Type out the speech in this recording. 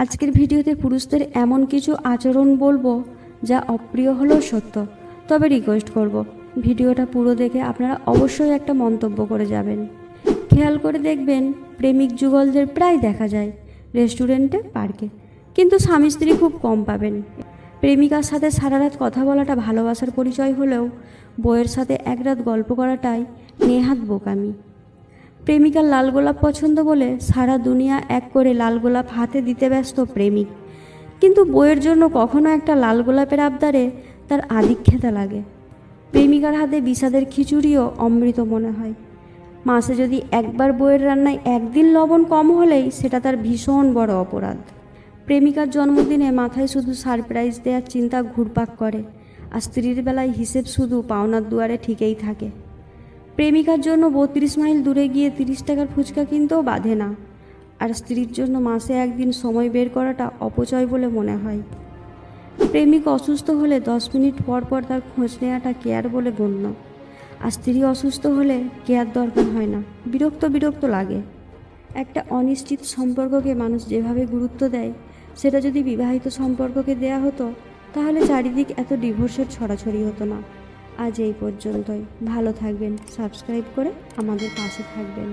আজকের ভিডিওতে পুরুষদের এমন কিছু আচরণ বলবো যা অপ্রিয় হলেও সত্য, তবে রিকোয়েস্ট করব ভিডিওটা পুরো দেখে আপনারা অবশ্যই একটা মন্তব্য করে যাবেন। খেয়াল করে দেখবেন প্রেমিক যুগলদের প্রায় দেখা যায় রেস্টুরেন্টে, পার্কে, কিন্তু স্বামী স্ত্রী খুব কম পাবেন। প্রেমিকার সাথে সারা রাত কথা বলাটা ভালোবাসার পরিচয় হলেও বউয়ের সাথে এক রাত গল্প করাটাই নেহাত বোকামি। প্রেমিকার লাল গোলাপ পছন্দ বলে সারা দুনিয়া এক করে লাল গোলাপ হাতে দিতে ব্যস্ত প্রেমিক, কিন্তু বউয়ের জন্য কখনো একটা লাল গোলাপের আবদারে তার আদিক্ষেতা লাগে। প্রেমিকার হাতে বিষাদের খিচুড়িও অমৃত মনে হয়। মাসে যদি একবার বউয়ের রান্নায় একদিন লবণ কম হলেই সেটা তার ভীষণ বড় অপরাধ। প্রেমিকার জন্মদিনে মাথায় শুধু সারপ্রাইজ দেওয়ার চিন্তা ঘুরপাক করে, আর স্ত্রীর বেলায় হিসেব শুধু পাওনার দুয়ারে ঠিকই থাকে। প্রেমিকার জন্য 32 মাইল দূরে গিয়ে 30 টাকার ফুচকা কিনতেও বাধে না, আর স্ত্রীর জন্য মাসে একদিন সময় বের করাটা অপচয় বলে মনে হয়। প্রেমিক অসুস্থ হলে 10 মিনিট পর পর তার খোঁজ নেওয়াটা কেয়ার বলে গণ্য, আর স্ত্রী অসুস্থ হলে কেয়ার দরকার হয় না, বিরক্ত লাগে। একটা অনিশ্চিত সম্পর্ককে মানুষ যেভাবে গুরুত্ব দেয়, সেটা যদি বিবাহিত সম্পর্ককে দেয়া হতো তাহলে চারিদিক এত ডিভোর্সের ছড়াছড়ি হতো না। আজ এই পর্যন্তই। ভালো থাকবেন, সাবস্ক্রাইব করে আমাদের পাশে থাকবেন।